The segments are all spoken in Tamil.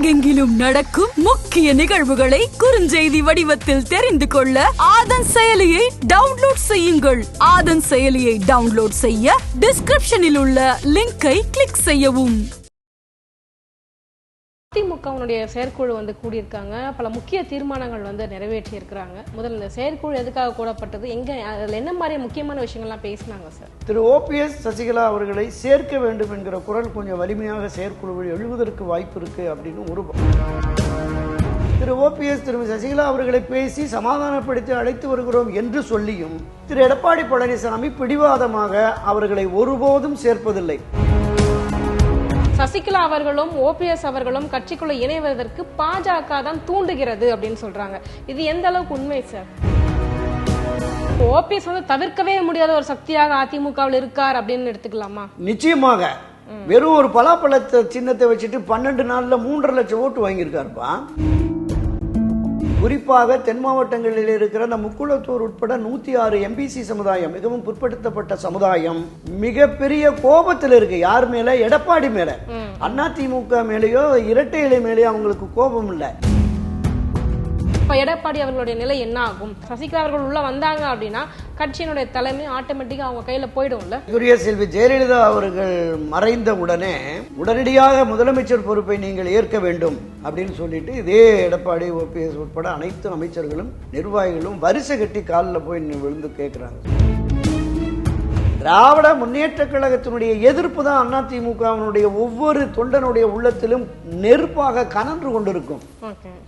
உலகெங்கிலும் நடக்கும் முக்கிய நிகழ்வுகளை குறுஞ்செய்தி வடிவத்தில் தெரிந்து கொள்ள ஆதன் செயலியை டவுன்லோட் செய்யுங்கள். ஆதன் செயலியை டவுன்லோட் செய்ய டிஸ்கிரிப்ஷனில் உள்ள லிங்கை கிளிக் செய்யவும். அதிமுகவுடைய செயற்குழு கூடியிருக்காங்க. பல முக்கிய தீர்மானங்கள் நிறைவேற்றி இருக்கிறாங்க. முதல்ல இந்த செயற்குழு எதுக்காக கூடப்பட்டது, எங்க அதுல என்ன மாதிரி முக்கியமான விஷயங்கள்லாம் பேசினாங்க சார்? திரு ஓபிஎஸ் சசிகலா அவர்களை சேர்க்க வேண்டும் என்கிற குரல் கொஞ்சம் வலிமையாக செயற்குழுவில் எழுவதற்கு வாய்ப்பு இருக்கு அப்படின்னு ஒரு திரு ஓபிஎஸ் திரு சசிகலா அவர்களை பேசி சமாதானப்படுத்தி அழைத்து வருகிறோம் என்று சொல்லியும் திரு எடப்பாடி பழனிசாமி பிடிவாதமாக அவர்களை ஒருபோதும் சேர்ப்பதில்லை. சசிகலா அவர்களும் ஓபிஎஸ் அவர்களும் கட்சிக்குள்ள இணைவதற்கு பாஜக தான் தூண்டுகிறது அப்படின்னு சொல்றாங்க. இது எந்த அளவுக்கு உண்மை சார்? ஓபிஎஸ் தவிர்க்கவே முடியாத ஒரு சக்தியாக அதிமுகவில் இருக்கார் அப்படின்னு எடுத்துக்கலாமா? நிச்சயமாக. வெறும் ஒரு பலாப்பழத்தை சின்னத்தை வச்சுட்டு 12 நாள்ல 3.5 லட்சம் ஓட்டு வாங்கியிருக்காருப்பா. குறிப்பாக தென் மாவட்டங்களில் இருக்கிற அந்த முக்குளத்தூர் உட்பட 106 எம்பிசி சமுதாயம், மிகவும் பிற்படுத்தப்பட்ட சமுதாயம், மிகப்பெரிய கோபத்தில் இருக்கு. யார் மேல? எடப்பாடி மேல. அதிமுக மேலேயோ இரட்டை இலை மேலேயோ அவங்களுக்கு கோபம் இல்லை. எடப்பாடி அவர்களுடைய நிலை என்ன ஆகும்? சசிகலா அவர்கள் உள்ள வந்தாங்க அப்படின்னா கட்சியினுடைய தலைமை ஆட்டோமேட்டிக்கா அவங்க கையில போயிடும்ல. செல்வி ஜெயலலிதா அவர்கள் மறைந்த உடனடியாக முதலமைச்சர் பொறுப்பை நீங்கள் ஏற்க வேண்டும் அப்படின்னு சொல்லிட்டு இதே எடப்பாடி ஓபிஎஸ் உட்பட அனைத்து அமைச்சர்களும் நிர்வாகிகளும் வரிசை கட்டி காலில் போய் விழுந்து கேட்கிறாங்க. திராவிட முன்னேற்ற கழகத்தினுடைய எதிர்ப்பு தான் அதிமுகவினுடைய ஒவ்வொரு தொண்டனுடைய உள்ளத்திலும் நெருப்பாக கனன்று கொண்டிருக்கும்.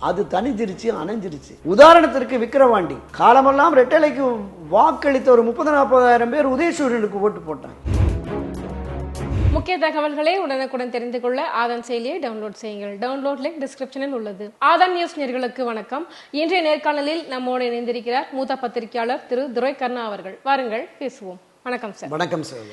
அது தனிஞ்சிருச்சு, அணைஞ்சிருச்சு. உதாரணத்திற்கு விக்கிரவாண்டி காலமெல்லாம் ரெட்டலைக்கு வாக்களித்த ஒரு 30-40 பேர் உதயசூரியனுக்கு ஓட்டு போட்டாங்க. முக்கிய தகவல்களை உடனுக்குடன் தெரிந்து கொள்ள ஆதன் செயலியை டவுன்லோட் செய்யுங்கள். டவுன்லோட் லிங்க் டிஸ்கிரிப்ஷனில் உள்ளது. ஆதன் நியூஸ் நேயர்களுக்கு வணக்கம். இன்றைய நேர்காணலில் நம்மோடு இணைந்திருக்கிறார் மூத்த பத்திரிகையாளர் திரு துரை கர்ணா அவர்கள். வாருங்கள் பேசுவோம். வணக்கம் சார். வணக்கம் சார்.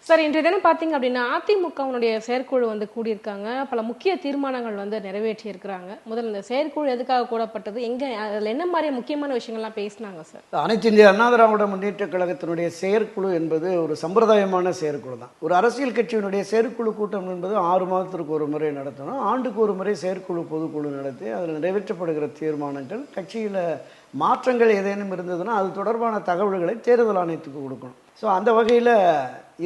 சார், இன்றைய தினம் பாத்தீங்க அப்படின்னா அதிமுகவுடைய செயற்குழு கூடியிருக்காங்க. பல முக்கிய தீர்மானங்கள் நிறைவேற்றி இருக்கிறாங்க. முதல்ல இந்த செயற்குழு எதுக்காக கூடப்பட்டது, எங்க அதுல என்ன மாதிரி முக்கியமான விஷயங்கள்லாம் பேசினாங்க சார்? அனைத்து இந்திய அண்ணா திராவிட முன்னேற்ற கழகத்தினுடைய செயற்குழு என்பது ஒரு சம்பிரதாயமான செயற்குழு தான். ஒரு அரசியல் கட்சியினுடைய செயற்குழு கூட்டம் என்பது 6 மாதத்திற்கு ஒரு முறை நடத்தணும். ஆண்டுக்கு ஒரு முறை செயற்குழு பொதுக்குழு நடத்தி அதில் நிறைவேற்றப்படுகிற தீர்மானங்கள், கட்சியில மாற்றங்கள் ஏதேனும் இருந்ததுன்னா அது தொடர்பான தகவல்களை தேர்தல் ஆணையத்துக்கு கொடுக்கணும். ஸோ அந்த வகையில்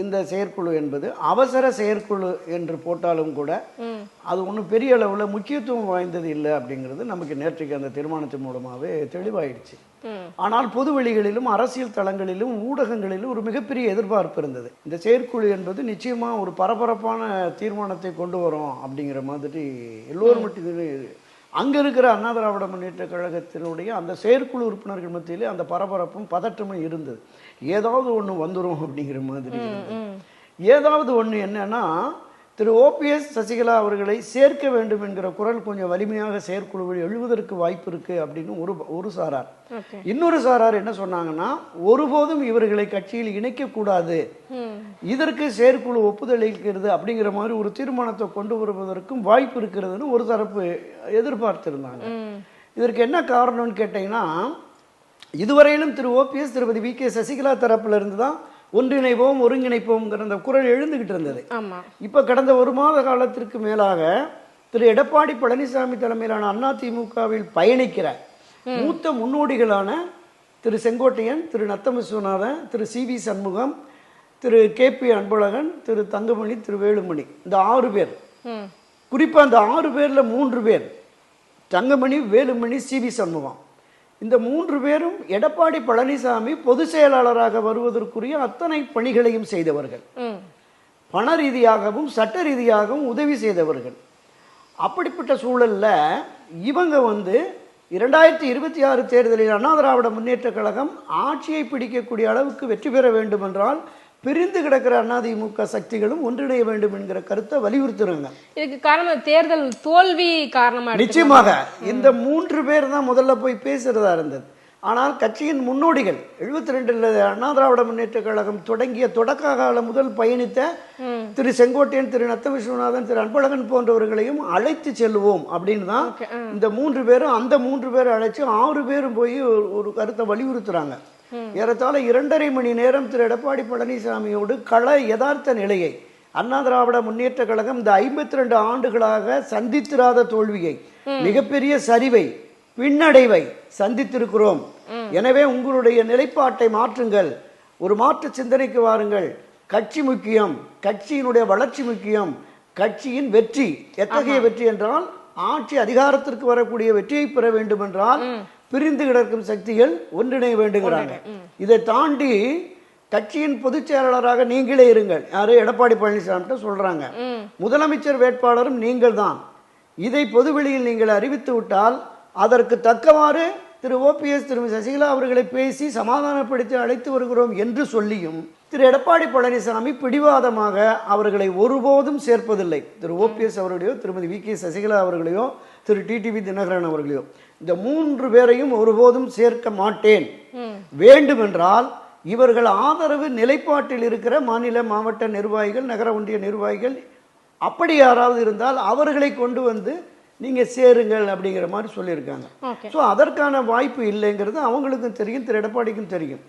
இந்த செயற்குழு என்பது அவசர செயற்குழு என்று போட்டாலும் கூட அது ஒன்றும் பெரிய அளவில் முக்கியத்துவம் வாய்ந்தது இல்லை அப்படிங்கிறது நமக்கு நேற்றைக்கு அந்த தீர்மானத்தின் மூலமாகவே தெளிவாயிடுச்சு. ஆனால் பொது வெளிகளிலும் அரசியல் தளங்களிலும் ஊடகங்களிலும் ஒரு மிகப்பெரிய எதிர்பார்ப்பு இருந்தது. இந்த செயற்குழு என்பது நிச்சயமா ஒரு பரபரப்பான தீர்மானத்தை கொண்டு வரும் அப்படிங்கிற மாதிரி எல்லோரும் மட்டும் அங்க இருக்கிற அண்ணா திராவிட முன்னேற்ற கழகத்தினுடைய அந்த செயற்குழு உறுப்பினர்கள் மத்தியிலே அந்த பரபரப்பும் பதற்றமும் இருந்தது. ஏதாவது ஒண்ணு வந்துடும் அப்படிங்கிற மாதிரி. ஏதாவது ஒண்ணு என்னன்னா, திரு ஓபிஎஸ் சசிகலா அவர்களை சேர்க்க வேண்டும் என்கிற குரல் கொஞ்சம் வலிமையாக செயற்குழுவில் எழுவதற்கு வாய்ப்பு இருக்கு அப்படின்னு ஒரு சாரார். இன்னொரு சாரார் என்ன சொன்னாங்கன்னா, ஒருபோதும் இவர்களை கட்சியில் இணைக்க கூடாது, இதற்கு செயற்குழு ஒப்புதல் அளிக்கிறது அப்படிங்கிற மாதிரி ஒரு தீர்மானத்தை கொண்டு வருவதற்கும் வாய்ப்பு இருக்கிறதுன்னு ஒரு தரப்பு எதிர்பார்த்திருந்தாங்க. இதற்கு என்ன காரணம்னு கேட்டீங்கன்னா, இதுவரையிலும் திரு ஓபிஎஸ் திருமதி வி கே சசிகலா தரப்புல இருந்து தான் ஒன்றிணைப்போம் ஒருங்கிணைப்போம்ங்கிற அந்த குரல் எழுந்துகிட்டு இருந்தது. இப்ப கடந்த 1 மாத காலத்திற்கு மேலாக திரு எடப்பாடி பழனிசாமி தலைமையிலான அதிமுகவில் பயணிக்கிற மூத்த முன்னோடிகளான திரு செங்கோட்டையன், திரு நத்தம் விஸ்வநாதன், திரு சி.வி. சண்முகம், திரு கே.பி. அன்பழகன், திரு தங்கமணி, திரு வேலுமணி, இந்த 6 பேர், குறிப்பா அந்த 6 பேர்ல 3 பேர் தங்கமணி, வேலுமணி, சி.வி. சண்முகம், இந்த 3 பேரும் எடப்பாடி பழனிசாமி பொதுச் செயலாளராக வருவதற்குரிய அத்தனை பணிகளையும் செய்தவர்கள், பண ரீதியாகவும் சட்ட ரீதியாகவும் உதவி செய்தவர்கள். அப்படிப்பட்ட சூழல்ல இவங்க 2026 தேர்தலில் அண்ணா திராவிட முன்னேற்ற கழகம் ஆட்சியை பிடிக்கக்கூடிய அளவுக்கு வெற்றி பெற வேண்டும் என்றால் பிரிந்து கிடக்கிற அதிமுக சக்திகளும் ஒன்றிணைய வேண்டும் என்கிற கருத்தை வலியுறுத்துறாங்க. இதுக்கு காரணம் தேர்தல் தோல்வி காரணமா? நிச்சயமாக இந்த 3 பேர் தான் முதல்ல போய் பேசுறதா இருந்தது. ஆனால் கட்சியின் முன்னோடிகள் 72 அண்ணா திராவிட முன்னேற்ற கழகம் தொடங்கிய தொடக்க காலம் முதல் பயணித்த திரு செங்கோட்டையன், திரு நத்த விஸ்வநாதன், திரு அன்பழகன் போன்றவர்களையும் அழைத்து செல்வோம் அப்படின்னு தான் இந்த 3 பேரும், அந்த 3 பேரை அழைச்சு 6 பேரும் போய் ஒரு கருத்தை வலியுறுத்துறாங்க. ஏறத்தாழ 2.5 மணி நேரம் திரு எடப்பாடி பழனிசாமியோடு கள யதார்த்த நிலையை அண்ணா திராவிட முன்னேற்ற கழகம் இந்த 52 ஆண்டுகளாக சந்தித்திராத தோல்வியை, மிகப்பெரிய சரிவை, பின்னடைவை சந்தித்திருக்கிறோம். எனவே உங்களுடைய நிலைப்பாட்டை மாற்றுங்கள், ஒரு மாற்று சிந்தனைக்கு வாருங்கள். கட்சி முக்கியம், கட்சியினுடைய வளர்ச்சி முக்கியம், கட்சியின் வெற்றி. எத்தகைய வெற்றி என்றால் ஆட்சி அதிகாரத்திற்கு வரக்கூடிய வெற்றியை பெற வேண்டும் என்றால் பிரிந்து கிடக்கும் சக்திகள் ஒன்றிணைய வேண்டுகிறாங்க. இதை தாண்டி கட்சியின் பொதுச் செயலாளராக நீங்களே இருங்கள், யாரு எடப்பாடி பழனிசாமி சொல்றாங்க, முதலமைச்சர் வேட்பாளரும் நீங்கள் தான். இதை பொதுவெளியில் நீங்கள் அறிவித்து விட்டால் அதற்கு தக்கவாறு திரு ஓபிஎஸ் திருமதி சசிகலா அவர்களை பேசி சமாதானப்படுத்தி அழைத்து வருகிறோம் என்று சொல்லியும் திரு எடப்பாடி பழனிசாமி பிடிவாதமாக அவர்களை ஒருபோதும் சேர்ப்பதில்லை. திரு ஓபிஎஸ் அவர்களையோ திருமதி வி.கே. சசிகலா அவர்களையோ திரு டிடிவி தினகரன் அவர்களையோ, இந்த 3 பேரையும் ஒருபோதும் சேர்க்க மாட்டேன். வேண்டுமென்றால் இவர்கள் ஆதரவு நிலைப்பாட்டில் இருக்கிற மாநில மாவட்ட நிர்வாகிகள், நகர ஒன்றிய நிர்வாகிகள் அப்படி யாராவது இருந்தால் அவர்களை கொண்டு வந்து நீங்க சேருங்கள் அப்படிங்கிற மாதிரி சொல்லியிருக்காங்க. ஸோ அதற்கான வாய்ப்பு இல்லைங்கிறது அவங்களுக்கும் தெரியும், திரு எடப்பாடிக்கும் தெரியும்.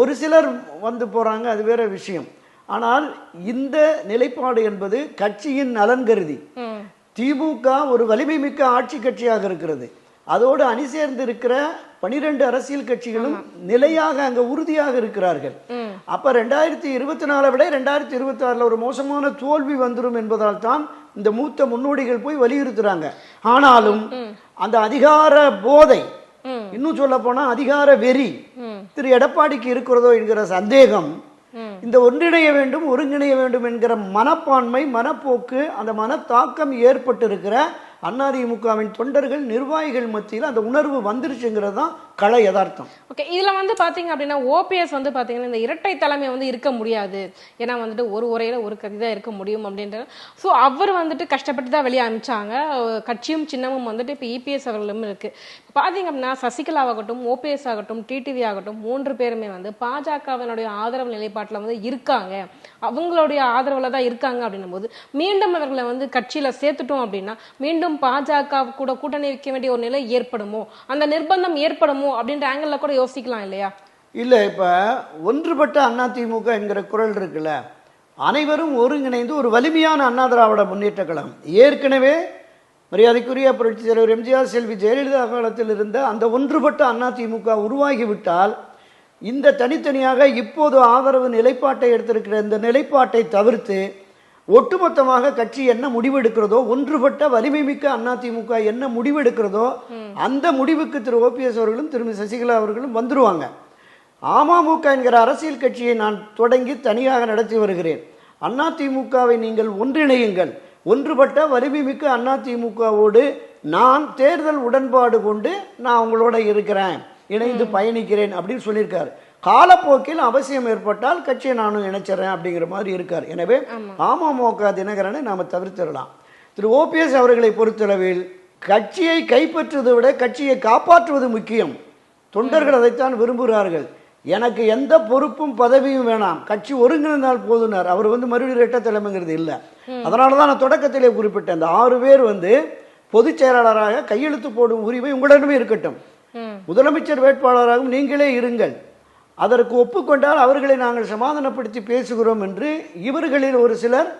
ஒரு சிலர் வந்து போறாங்க, அது வேற விஷயம். ஆனால் இந்த நிலைப்பாடு என்பது கட்சியின் நலன் கருதி. திமுக ஒரு வலிமை மிக்க ஆட்சி கட்சியாக இருக்கிறது. அதோடு அணி சேர்ந்து இருக்கிற 12 அரசியல் கட்சிகளும் நிலையாக அங்க உறுதியாக இருக்கிறார்கள். அப்ப 2024 விட 2026 ஒரு மோசமான தோல்வி வந்துடும் என்பதால் தான் இந்த மூத்த முன்னோடிகள் போய் வலியுறுத்துறாங்க. ஆனாலும் அந்த அதிகார போதை, இன்னும் சொல்ல போனா அதிகார வெறி திரு எடப்பாடிக்கு இருக்கிறதோ என்கிற சந்தேகம், இந்த ஒன்றிணைய வேண்டும், ஒருங்கிணைய வேண்டும் என்கிற மனப்பான்மை, மனப்போக்கு, அந்த மனத்தாக்கம் ஏற்பட்டிருக்கிற அதிமுகவின் தொண்டர்கள், நிர்வாகிகள் மத்தியில் அந்த உணர்வு வந்துருச்சுங்கிறது தான் கள யதார்த்தம். ஓகே, இதுல வந்து பாத்தீங்க அப்படின்னா ஓபிஎஸ் வந்து பாத்தீங்கன்னா இந்த இரட்டை தலைமை வந்து இருக்க முடியாது, ஏன்னா வந்துட்டு ஒரு உரையில ஒரு கதி தான் இருக்க முடியும் அப்படின்ற. ஸோ அவர் வந்துட்டு கஷ்டப்பட்டு தான் வெளியே அனுப்பிச்சாங்க. கட்சியும் சின்னமும் வந்துட்டு இப்போ இபிஎஸ் அவர்களும் இருக்கு. பாத்தீங்க அப்படின்னா சசிகலா ஆகட்டும், ஓபிஎஸ் ஆகட்டும், டிடிவி ஆகட்டும், 3 பேருமே வந்து பாஜகவினுடைய ஆதரவு நிலைப்பாட்டில் வந்து இருக்காங்க, அவங்களுடைய ஆதரவுல தான் இருக்காங்க. அப்படின்னும் போது மீண்டும் அவர்களை வந்து கட்சியில சேர்த்துட்டோம் அப்படின்னா மீண்டும் பாஜக கூட கூட்டணி வைக்க வேண்டிய ஒரு நிலை ஏற்படுமோ, அந்த நிர்பந்தம் ஏற்படுமோ அப்படின்ற ஆங்கிள் கூட யோசிக்கலாம் இல்லையா? இல்ல, இப்ப ஒன்றுபட்ட அதிமுக என்கிற குரல் இருக்குல்ல, அனைவரும் ஒருங்கிணைந்து ஒரு வலிமையான அண்ணா திராவிட முன்னேற்ற கழகம். ஏற்கனவே மரியாதைக்குரிய புரட்சி தலைவர் எம்ஜிஆர், செல்வி ஜெயலலிதா காலத்தில் இருந்த அந்த ஒன்றுபட்ட அதிமுக உருவாகிவிட்டால் இந்த தனித்தனியாக இப்போது ஆதரவு நிலைப்பாட்டை எடுத்திருக்கிற இந்த நிலைப்பாட்டை தவிர்த்து ஒட்டுமொத்தமாக கட்சி என்ன முடிவெடுக்கிறதோ, ஒன்றுபட்ட வலிமை மிக்க அதிமுக என்ன முடிவெடுக்கிறதோ அந்த முடிவுக்கு திரு ஓபிஎஸ் அவர்களும் திருமதி சசிகலா அவர்களும் வந்துருவாங்க. அமமுக என்கிற அரசியல் கட்சியை நான் தொடங்கி தனியாக நடத்தி வருகிறேன். அதிமுகவை நீங்கள் ஒன்றிணையுங்கள், ஒன்றுபட்ட வலிமை மிக்க அதிமுகவோடு நான் தேர்தல் உடன்பாடு கொண்டு நான் உங்களோட இருக்கிறேன், இணைந்து பயணிக்கிறேன் அப்படின்னு சொல்லியிருக்காரு. காலப்போக்கில் அவசியம் ஏற்பட்டால் கட்சியை நானும் இணைச்சிடறேன் அப்படிங்கிற மாதிரி இருக்கார். எனவே அமமுக தினகரனை நாம தவிர்த்திடலாம். திரு ஓபிஎஸ் அவர்களை பொறுத்தளவில் கட்சியை கைப்பற்றுவதை விட கட்சியை காப்பாற்றுவது முக்கியம். தொண்டர்கள் அதைத்தான் விரும்புகிறார்கள். எனக்கு எந்த பொறுப்பும் பதவியும் வேணாம், கட்சி ஒருங்கிணைந்தால் போதுனார். அவர் வந்து மறுபடியும் இரட்டை தலைமைங்கிறது இல்லை. அதனாலதான் நான் தொடக்கத்திலே குறிப்பிட்டேன், இந்த 6 பேர் வந்து பொதுச் செயலாளராக கையெழுத்து போடும் உரிமை உங்களிடமே இருக்கட்டும், முதலமைச்சர் வேட்பாளராகவும் நீங்களே இருங்கள், அதற்கு ஒப்புக்கொண்டால் அவர்களை நாங்கள் சமாதானப்படுத்தி பேசுகிறோம் என்று இவர்களில் ஒரு சிலர்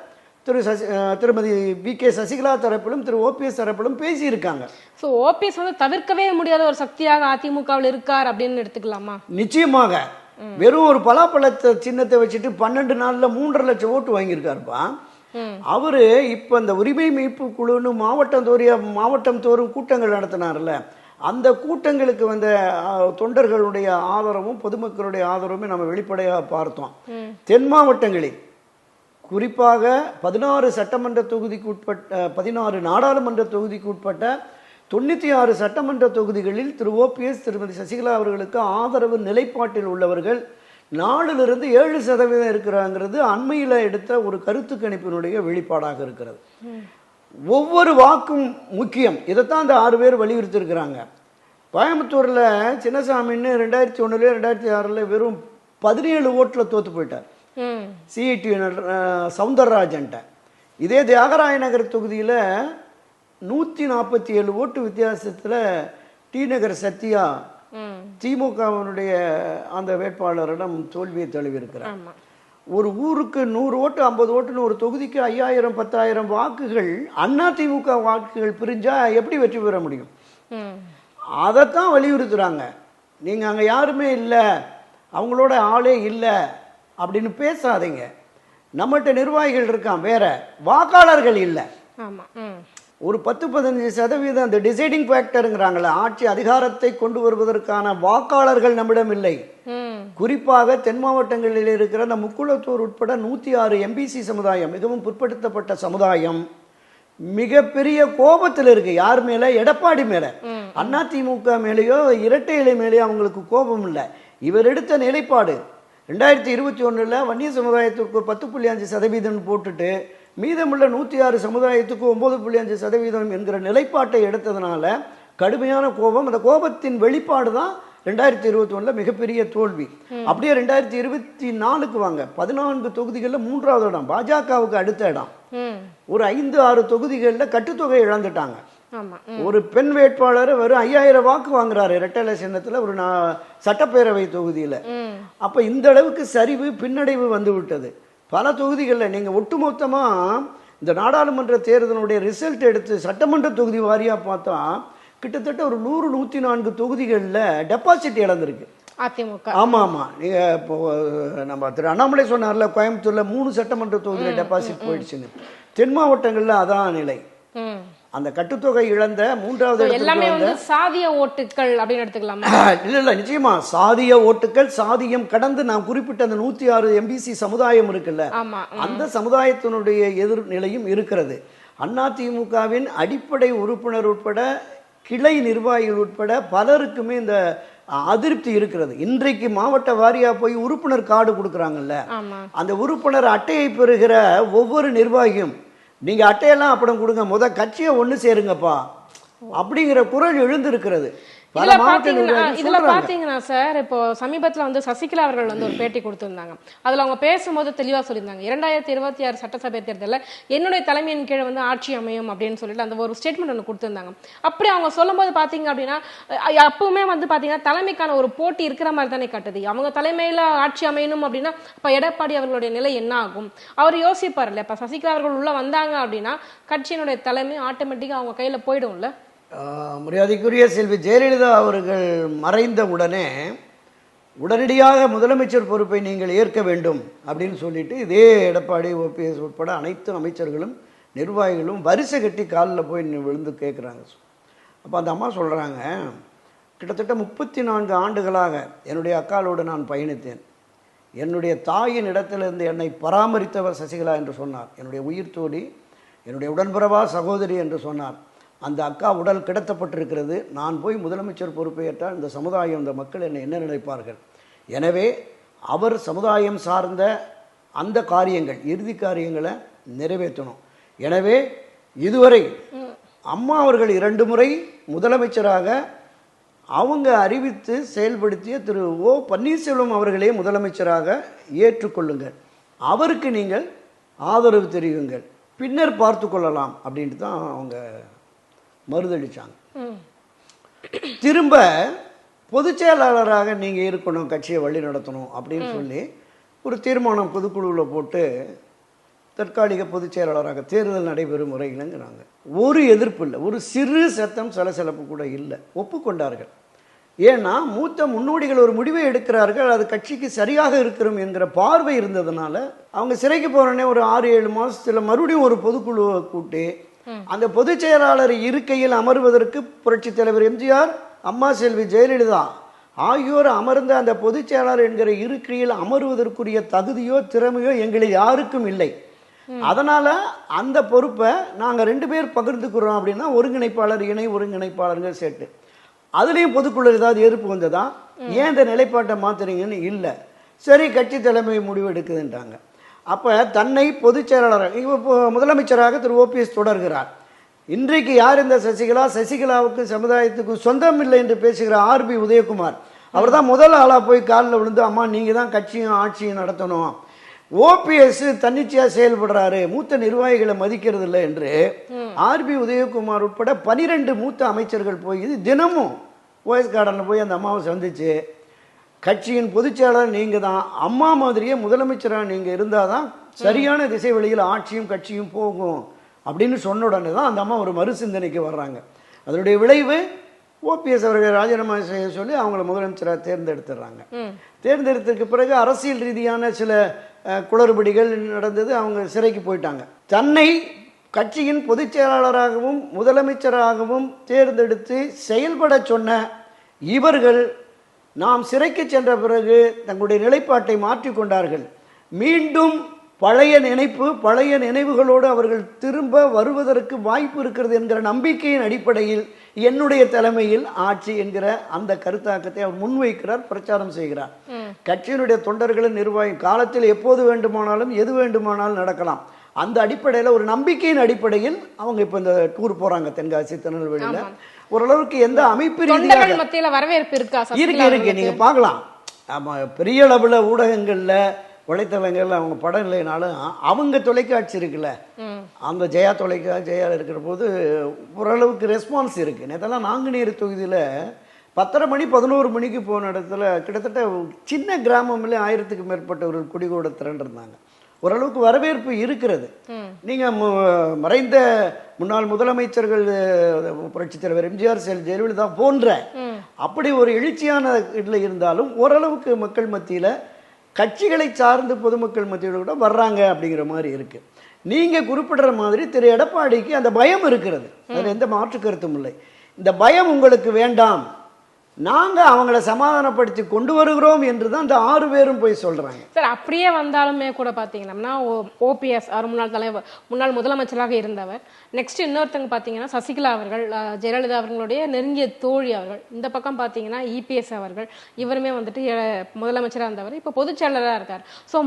திருமதி வி.கே. சசிகலா தரப்பிலும் திரு ஓபிஎஸ் தரப்பிலும் பேசியிருக்காங்க. ஸோ ஓபிஎஸ் வந்து தவிர்க்கவே முடியாத ஒரு சக்தியாக அதிமுகவில் இருக்கார் அப்படின்னு எடுத்துக்கலாமா? நிச்சயமாக. வெறும் ஒரு பலாப்பழத்தை சின்னத்தை வச்சுட்டு 12 நாள்ல 3.5 லட்சம் ஓட்டு வாங்கியிருக்காருப்பா. அவரு இப்ப இந்த உரிமை மீட்பு குழுன்னு மாவட்டம் தோறும் கூட்டங்கள் நடத்தினார்ல, அந்த கூட்டங்களுக்கு வந்த தொண்டர்களுடைய ஆதரவும் பொதுமக்களுடைய ஆதரவுமே நம்ம வெளிப்படையாக பார்த்தோம். தென் மாவட்டங்களில் குறிப்பாக 16 சட்டமன்ற தொகுதிக்கு உட்பட்ட 16 நாடாளுமன்ற தொகுதிக்கு உட்பட்ட 96 சட்டமன்ற தொகுதிகளில் திரு ஓபிஎஸ் திருமதி சசிகலா அவர்களுக்கு ஆதரவு நிலைப்பாட்டில் உள்ளவர்கள் 4லிருந்து 7% இருக்கிறாங்கிறது அண்மையில் எடுத்த ஒரு கருத்து கணிப்பினுடைய வெளிப்பாடாக இருக்கிறது. ஒவ்வொரு வாக்கும் முக்கியம். இதைத்தான் அந்த 6 பேர் வலியுறுத்தி இருக்கிறாங்க. கோயம்புத்தூர்ல சின்னசாமின்னு 2001 2006 வெறும் 17 ஓட்டுல தோத்து போயிட்டார் சிஐடி சவுந்தரராஜன்ட்ட. இதே தியாகராய நகர் தொகுதியில 147 ஓட்டு வித்தியாசத்துல டி நகர் சத்யா திமுகவினுடைய அந்த வேட்பாளரிடம் தோல்வியை தழுவி இருக்கிறார். ஒரு ஊருக்கு 100 ஓட்டு 50 ஓட்டுன்னு ஒரு தொகுதிக்கு 5000 10,000 வாக்குகள் அதிமுக வாக்குகள் பிரிஞ்சா எப்படி வெற்றி பெற முடியும்? அதைத்தான் வலியுறுத்துறாங்க. நீங்க அங்க யாருமே இல்லை, அவங்களோட ஆளே இல்லை அப்படின்னு பேசாதீங்க. நம்மகிட்ட நிர்வாகிகள் இருக்கான், வேற வாக்காளர்கள் இல்லை. ஒரு 10-15% அந்த டிசைடிங் ஃபேக்டருங்கிறாங்களே, ஆட்சி அதிகாரத்தை கொண்டு வருவதற்கான வாக்காளர்கள் நம்மிடம் இல்லை. குறிப்பாக தென் மாவட்டங்களில் இருக்கிற அந்த முக்குளத்தூர் உட்பட 106 எம்பிசி சமுதாயம், மிகவும் பிற்படுத்தப்பட்ட சமுதாயம், மிகப்பெரிய கோபத்தில் இருக்கு. யார் மேல? எடப்பாடி மேல. அதிமுக மேலேயோ இரட்டை இலை மேலேயோ அவங்களுக்கு கோபம் இல்லை. இவர் எடுத்த நிலைப்பாடு 2021 வன்னிய சமுதாயத்திற்கு 10.5% போட்டுட்டு மீதமுள்ள 106 சமுதாயத்துக்கு 9.5% என்கிற நிலைப்பாட்டை எடுத்ததுனால கடுமையான கோபம். அந்த கோபத்தின் வெளிப்பாடு தான் 2021 மிகப்பெரிய தோல்வி. அப்படியே 2024க்கு வாங்க, 14 தொகுதிகளில் 3வது இடம், பாஜகவுக்கு அடுத்த இடம். ஒரு 5-6 தொகுதிகளில் கட்டுத்தொகை இழந்துட்டாங்க. ஒரு பெண் வேட்பாளர் வெறும் 5000 வாக்கு வாங்குறாரு இரட்டை சின்னத்துல ஒரு சட்டப்பேரவை தொகுதியில. அப்ப இந்த அளவுக்கு சரிவு பின்னடைவு வந்து விட்டது. பல தொகுதிகளில் நீங்க ஒட்டுமொத்தமா இந்த நாடாளுமன்ற தேர்தலுடைய ரிசல்ட் எடுத்து சட்டமன்ற தொகுதி வாரியா பார்த்தா கிட்டத்தட்ட ஒரு 100-104 தொகுதிகளில் டெபாசிட் இழந்திருக்கு அதிமுக. ஆமா ஆமா, நீங்க இப்போ நம்ம திரு அண்ணாமலை சொன்னார்ல, கோயம்புத்தூர்ல 3 சட்டமன்ற தொகுதியில டெபாசிட் போயிடுச்சுன்னு. தென் மாவட்டங்கள்ல அதான் நிலை. அந்த கட்டுத்தொகை இழந்த 3வது எல்லாமே வந்து சாதிய ஓட்டுகள் அப்படின்னு எடுத்துக்கலாம். இல்ல நிச்சயமா சாதிய ஓட்டுகள், சாதியம் கடந்து நான் குறிப்பிட்ட அந்த 106 எம்பிசி சமுதாயம் இருக்குல்ல, அந்த சமுதாயத்தினுடைய எதிர்நிலையும் இருக்கிறது. அதிமுகவின் அடிப்படை உறுப்பினர் உட்பட கிளை நிர்வாகிகள் உட்பட பலருக்குமே இந்த அதிருப்தி இருக்கிறது. இன்றைக்கு மாவட்ட வாரியா போய் உறுப்பினர் கார்டு கொடுக்குறாங்கல்ல, அந்த உறுப்பினர் அட்டையை பெறுகிற ஒவ்வொரு நிர்வாகியும் நீங்க அட்டையெல்லாம் அப்புறம் கொடுங்க, கட்சியை ஒண்ணு சேருங்கப்பா அப்படிங்கிற குரல் எழுந்திருக்கிறது. இதுல பாத்தீங்கன்னா சார், இப்போ சமீபத்துல வந்து சசிகலா அவர்கள் வந்து ஒரு பேட்டி கொடுத்திருந்தாங்க. அதுல அவங்க பேசும்போது தெளிவா சொல்லியிருந்தாங்க, 2026 சட்டசபை தேர்தலில் என்னுடைய தலைமையின் கீழே வந்து ஆட்சி அமையும் அப்படின்னு சொல்லிட்டு அந்த ஒரு ஸ்டேட்மெண்ட் ஒன்று கொடுத்திருந்தாங்க. அப்படி அவங்க சொல்லும் போது பாத்தீங்க அப்படின்னா அப்பவுமே வந்து பாத்தீங்கன்னா தலைமைக்கான ஒரு போட்டி இருக்கிற மாதிரி தானே காட்டுது. அவங்க தலைமையில ஆட்சி அமையணும் அப்படின்னா அப்ப எடப்பாடி அவர்களுடைய நிலை என்ன ஆகும்? அவர் யோசிப்பார் இல்ல. இப்ப சசிகலா அவர்கள் உள்ள வந்தாங்க அப்படின்னா கட்சியினுடைய தலைமை ஆட்டோமேட்டிக்கா அவங்க கையில போயிடும்ல. மரியாதைக்குரிய செல்வி ஜெயலலிதா அவர்கள் மறைந்த உடனடியாக முதலமைச்சர் பொறுப்பை நீங்கள் ஏற்க வேண்டும் அப்படின்னு சொல்லிட்டு இதே எடப்பாடி, ஓபிஎஸ் உட்பட அனைத்து அமைச்சர்களும் நிர்வாகிகளும் வரிசை கட்டி காலில் போய் விழுந்து கேட்குறாங்க. அப்போ அந்த அம்மா சொல்கிறாங்க, கிட்டத்தட்ட 34 ஆண்டுகளாக என்னுடைய அக்காளோடு நான் பயணித்தேன். என்னுடைய தாயின் இடத்திலிருந்து என்னை பராமரித்தவர் சசிகலா என்று சொன்னார். என்னுடைய உயிர் தோழி, என்னுடைய உடன்பிறவா சகோதரி என்று சொன்னார். அந்த அக்கா உடல் கிடத்தப்பட்டிருக்கிறது. நான் போய் முதலமைச்சர் பொறுப்பேற்றால் இந்த சமுதாயம், இந்த மக்கள் என்னை என்ன நினைப்பார்கள்? எனவே அவர் சமுதாயம் சார்ந்த அந்த காரியங்கள், இறுதி காரியங்களை நிறைவேற்றணும். எனவே இதுவரை அம்மா அவர்கள் 2 முறை முதலமைச்சராக அவங்க அறிவித்து செயல்படுத்திய திரு ஓ பன்னீர்செல்வம் அவர்களே முதலமைச்சராக ஏற்றுக்கொள்ளுங்கள், அவருக்கு நீங்கள் ஆதரவு தெரிவிங்கள், பின்னர் பார்த்து கொள்ளலாம் அப்படின்ட்டு தான் அவங்க மறுதளிச்சாங்க. திரும்ப பொதுச் செயலாளராக நீங்க இருக்கணும், கட்சியை வழி நடத்தணும் அப்படின்னு சொல்லி ஒரு தீர்மானம் பொதுக்குழுவில் போட்டு தற்காலிக பொதுச் செயலாளராக தேர்தல் நடைபெறும் முறையிலங்கிறாங்க. ஒரு எதிர்ப்பு இல்லை, ஒரு சிறு சத்தம் சலசலப்பு கூட இல்லை, ஒப்புக்கொண்டார்கள். ஏன்னா மூத்த முன்னோடிகள் ஒரு முடிவை எடுக்கிறார்கள், அது கட்சிக்கு சரியாக இருக்கிறோம் என்கிற பார்வை இருந்ததுனால அவங்க சிறைக்கு போறனே ஒரு 6-7 மாசத்துல மறுபடியும் ஒரு பொதுக்குழுவை கூட்டி அந்த பொதுச் செயலாளர் இருக்கையில் அமர்வதற்கு புரட்சி தலைவர் எம்ஜிஆர், அம்மா செல்வி ஜெயலலிதா ஆகியோர் அமர்ந்த அந்த பொதுச் செயலாளர் என்கிற இருக்கையில் அமர்வதற்குரிய தகுதியோ திறமையோ எங்களில் யாருக்கும் இல்லை. அதனால அந்த பொறுப்பை நாங்கள் 2 பேர் பகிர்ந்துக்கிறோம் அப்படின்னா ஒருங்கிணைப்பாளர், இணை ஒருங்கிணைப்பாளர்கள் சேர்த்து அதுலேயும் பொதுக்குழு ஏதாவது எதிர்ப்பு வந்ததா? ஏன் இந்த நிலைப்பாட்டை மாத்துறீங்கன்னு இல்லை. சரி, கட்சி தலைமை முடிவு எடுக்குதுன்றாங்க. அப்போ தன்னை பொதுச் செயலாளர் முதலமைச்சராக திரு ஓபிஎஸ் தொடர்கிறார். இன்றைக்கு யார் இந்த சசிகலா? சசிகலாவுக்கு சமுதாயத்துக்கு சொந்தம் இல்லை என்று பேசுகிற ஆர்பி உதயகுமார், அவர் தான் முதல் ஆளாக போய் காலில் விழுந்து அம்மா நீங்கள் தான் கட்சியும் ஆட்சியும் நடத்தணும், ஓபிஎஸ் தன்னிச்சையா செயல்படுறாரு, மூத்த நிர்வாகிகளை மதிக்கிறது இல்லை என்று ஆர்பி உதயகுமார் உட்பட 12 மூத்த அமைச்சர்கள் போய் தினமும் ஓஎஸ் கார்டனில் போய் அந்த அம்மாவை சந்திச்சு கட்சியின் பொதுச்செயலாளர் நீங்கள் தான், அம்மா மாதிரியே முதலமைச்சராக நீங்கள் இருந்தால் தான் சரியான திசை வழியில் ஆட்சியும் கட்சியும் போகும் அப்படின்னு சொன்ன உடனே தான் அந்த அம்மா ஒரு மறுசிந்தனைக்கு வர்றாங்க. அதனுடைய விளைவு ஓபிஎஸ் அவர்கள் ராஜினாமா செய்ய சொல்லி அவங்கள முதலமைச்சராக தேர்ந்தெடுத்துடுறாங்க. தேர்ந்தெடுத்ததுக்கு பிறகு அரசியல் ரீதியான சில குளறுபடிகள் நடந்தது. அவங்க சிறைக்கு போயிட்டாங்க. தன்னை கட்சியின் பொதுச் செயலாளராகவும் முதலமைச்சராகவும் தேர்ந்தெடுத்து செயல்பட சொன்ன இவர்கள் நாம் சிறைக்கு சென்ற பிறகு தங்களுடைய நிலைப்பாட்டை மாற்றிக்கொண்டார்கள். மீண்டும் பழைய நினைவுகளோடு அவர்கள் திரும்ப வருவதற்கு வாய்ப்பு இருக்கிறது என்கிற நம்பிக்கையின் அடிப்படையில் என்னுடைய தலைமையில் ஆட்சி என்கிற அந்த கருத்தாக்கத்தை அவர் முன்வைக்கிறார், பிரச்சாரம் செய்கிறார். கட்சியினுடைய தொண்டர்களின் நிர்வாகம் காலத்தில் எப்போது வேண்டுமானாலும் எது வேண்டுமானாலும் நடக்கலாம். அந்த அடிப்படையில் ஒரு நம்பிக்கையின் அடிப்படையில் அவங்க இப்ப இந்த டூர் போறாங்க தென்காசி திருநெல்வேலியில. ஓரளவுக்கு எந்த அமைப்பு ரீதியாக வரவேற்பு இருக்கு நீங்க பார்க்கலாம். ஆமா, பெரிய அளவுல ஊடகங்கள்ல வலைத்தளங்கள்ல அவங்க படம் இல்லைனாலும் அவங்க தொலைக்காட்சி இருக்குல்ல, அந்த ஜெயா தொலைக்காட்சி ஜெயா இருக்கிற போது ஓரளவுக்கு ரெஸ்பான்ஸ் இருக்கு. நேற்றெல்லாம் நாங்குநேரி தொகுதியில 10:30 மணி 11 மணிக்கு போன இடத்துல கிட்டத்தட்ட சின்ன கிராமம்ல 1000க்கு மேற்பட்டவர்கள் குடிகூட திரண்டிருந்தாங்க. ஓரளவுக்கு வரவேற்பு இருக்கிறது. நீங்க மறைந்த முன்னாள் முதலமைச்சர்கள் புரட்சித் தலைவர் எம்ஜிஆர், ஜெயலலிதா போன்ற அப்படி ஒரு எழுச்சியான இதில் இருந்தாலும் ஓரளவுக்கு மக்கள் மத்தியில கட்சிகளை சார்ந்து பொதுமக்கள் மத்தியில் கூட வர்றாங்க அப்படிங்கிற மாதிரி இருக்கு. நீங்க குறிப்பிடுற மாதிரி திரு எடப்பாடிக்கு அந்த பயம் இருக்கிறது, அதுல எந்த மாற்று கருத்தும் இல்லை. இந்த பயம் உங்களுக்கு வேண்டாம், நாங்க அவங்கள சமாதானப்படுத்தி கொண்டு வருகிறோம் என்றுதான் இந்த 6 பேரும் போய் சொல்றாங்க. சார், அப்படியே வந்தாலுமே கூட பாத்தீங்கன்னா ஓபிஎஸ் அவர் முன்னாள் முதலமைச்சராக இருந்தவர். நெக்ஸ்ட் இன்னொருத்தங்க பாத்தீங்கன்னா சசிகலா அவர்கள், ஜெயலலிதா அவர்களுடைய நெருங்கிய தோழி அவர்கள். இந்த பக்கம் பாத்தீங்கன்னா இபிஎஸ் அவர்கள், இவருமே வந்துட்டு முதலமைச்சராக இருந்தவர், இப்ப பொதுச் செயலாளராக இருக்கார். ஸோ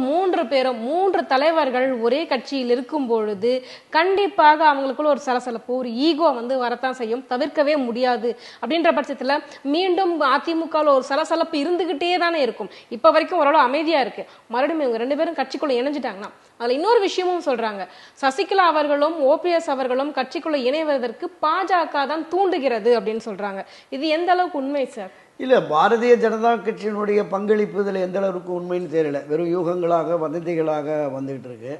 3 தலைவர்கள் ஒரே கட்சியில் இருக்கும் பொழுது கண்டிப்பாக அவங்களுக்குள்ள ஒரு சலசலப்பு, ஒரு ஈகோ வரத்தான் செய்யும், தவிர்க்கவே முடியாது. அப்படின்ற பட்சத்துல மீண்டும் அதிமுக ஒரு சலசலப்பு இருந்துகிட்டே தானே இருக்கும். இப்ப வரைக்கும் ஓரளவு அமைதியா இருக்கு. மறுபடியும் இவங்க 2 பேரும் கட்சிக்குள்ள இணைஞ்சிட்டாங்கன்னா அதுல இன்னொரு விஷயமும் சொல்றாங்க. சசிகலா அவர்களும் ஓபிஎஸ் அவர்களும் கட்சிக்குள்ள இணைவதற்கு பாஜக தான் தூண்டுகிறது அப்படின்னு சொல்றாங்க. இது எந்த அளவுக்கு உண்மை சார்? இல்ல, பாரதிய ஜனதா கட்சியினுடைய பங்களிப்பு இதுல எந்த அளவுக்கு உண்மைன்னு தெரியல. வெறும் யூகங்களாக வதந்திகளாக வந்துகிட்டு இருக்கு.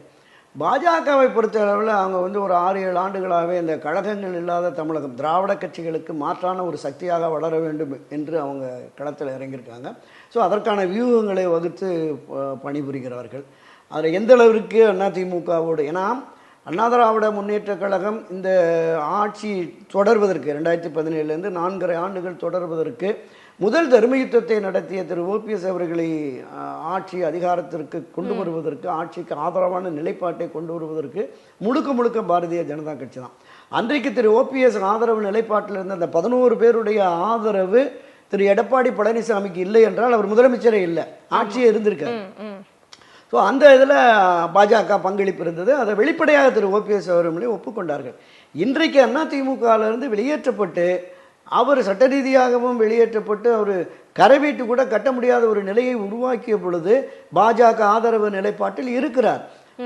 பாஜகவை பொறுத்த அளவில் அவங்க ஒரு 6-7 ஆண்டுகளாகவே இந்த கழகங்கள் இல்லாத தமிழகம், திராவிட கட்சிகளுக்கு மாற்றான ஒரு சக்தியாக வளர வேண்டும் என்று அவங்க களத்தில் இறங்கியிருக்காங்க. ஸோ அதற்கான வியூகங்களை வகுத்து பணிபுரிகிறார்கள். அதில் எந்த அளவிற்கு அதிமுகவோடு, ஏன்னா அண்ணா திராவிட முன்னேற்ற கழகம் இந்த ஆட்சி தொடர்வதற்கு 2017 4.5 ஆண்டுகள் தொடர்வதற்கு முதல் தர்ம யுத்தத்தை நடத்திய திரு ஓபிஎஸ் அவர்களை ஆட்சி அதிகாரத்திற்கு கொண்டு வருவதற்கு, ஆட்சிக்கு ஆதரவான நிலைப்பாட்டை கொண்டு வருவதற்கு முழுக்க பாரதிய ஜனதா கட்சி தான். அன்றைக்கு திரு ஓபிஎஸ் ஆதரவு நிலைப்பாட்டில் இருந்த அந்த 11 பேருடைய ஆதரவு திரு எடப்பாடி பழனிசாமிக்கு இல்லை என்றால் அவர் முதலமைச்சரே இல்லை, ஆட்சியே இருந்திருக்காரு. ஸோ அந்த இதில் பாஜக பங்களிப்பு இருந்தது. அதை வெளிப்படையாக திரு ஓபிஎஸ் அவர்களே ஒப்புக்கொண்டார்கள். இன்றைக்கு அதிமுகவிலிருந்து வெளியேற்றப்பட்டு அவர் சட்ட ரீதியாகவும் வெளியேற்றப்பட்டு அவர் கரை வீட்டு கூட கட்ட முடியாத ஒரு நிலையை உருவாக்கிய பொழுது பாஜக ஆதரவு நிலைப்பாட்டில் இருக்கிறார்.